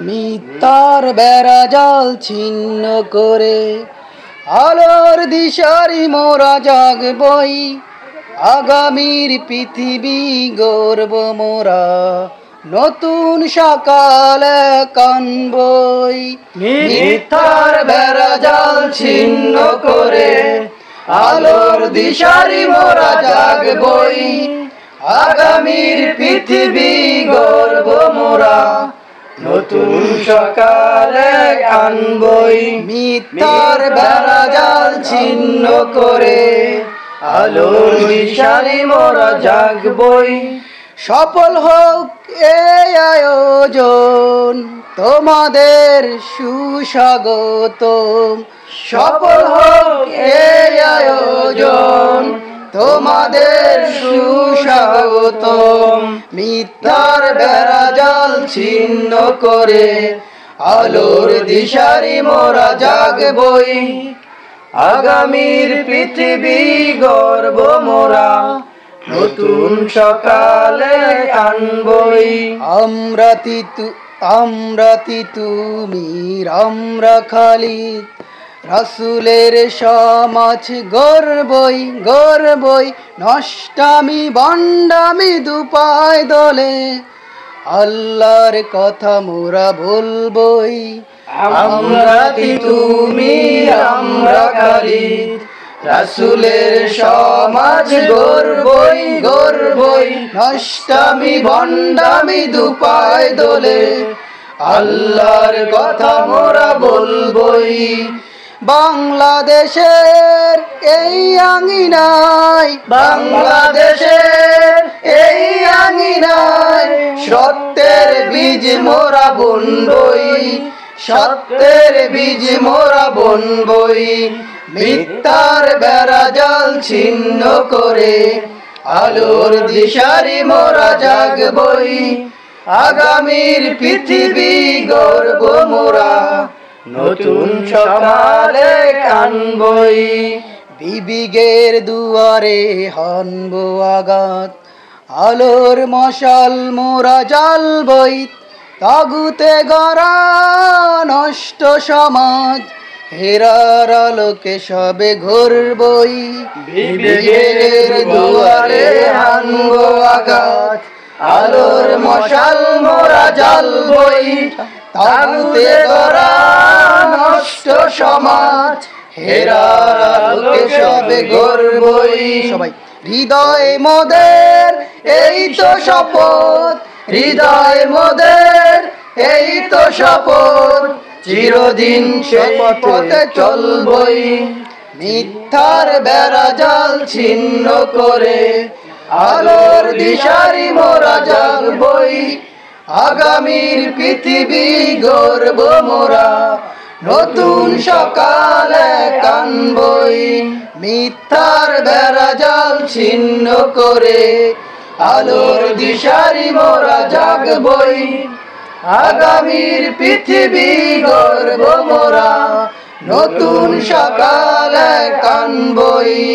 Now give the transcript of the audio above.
মিথ্যার বেড়া জাল ছিন্ন করে আলোর দিশারি মোরা জাগবই, আগামীর পৃথিবী গড়ব মোরা, নতুন সকালে কানবই। মিথ্যার বেড়া জাল ছিন্ন করে আলোর দিশারি মোরা জাগবই, আগামীর পৃথিবী গড়ব মোরা, নতুন সকালে কানবই। মিথ্যার বেড়া জাল ছিন্ন করে আলোর দিশারি মোরা জাগবই। সফল হোক এই আয়োজন, তোমাদের সুস্বাগতম। সফল হোক এই আয়োজন, তোমাদের সুস্বাগতম। মিথ্যার বেড়া জাল ছিন্ন করে আলোর দিশারি মোরা জাগবই, আগামীর পৃথিবী গড়ব মোরা, নতুন সকালে আনবই। আমরা তিতুমির আমরা খালিদ, রাসূলের সমাজ গড়বই গড়বই, নষ্টামি ভণ্ডামি দুপায় দলে, আল্লাহর কথা মোরা বলবই। আমরা তিতুমির আমরা খালিদ, রাসূলের সমাজ গড়বই গড়বই, নষ্টামি ভণ্ডামি দুপায় দলে, আল্লাহর কথা মোরা বলবই। বাংলাদেশের এই আঙিনায়, বাংলাদেশের এই আঙিনায়, সত্যের বীজ মোরা বুনবই, সত্যের বীজ মোরা বুনবই। মিথ্যার বেড়া জাল ছিন্ন করে আলোর দিশারি মোরা জাগবই, আগামীর পৃথিবী গড়ব মোরা, নতুন সকালে কানবই। বিবেকের দুয়ারে হানব আঘাত, আলোর মশাল মোরা জ্বালবই, তাগুতে গড়া নষ্ট সমাজ, হেরার আলোকে সবে ঘুরবই। বিবেকের দুয়ারে হানব আঘাত, আলোর মশাল মোরা জ্বালবই, তাগুতে গড়া নষ্ট সমাজ, হেরার আলোকে সবে ঘুরবই। সবাই হৃদয় মোদের এই তো শপথ, হৃদয় মোদের এই তো শপথ, চিরদিন সেই পথে চলবই। মিথ্যার বেড়া জাল ছিন্ন করে আলোর দিশারি মোরা জাগবই, আগামীর পৃথিবী গড়ব মোরা, নতুন সকালে কানবই। মিথ্যার বেড়া জাল ছিন্ন করে আলোর দিশারি মোরা জাগবই, আগামীর পৃথিবী গড়ব মোরা, নতুন সকালে কানবই।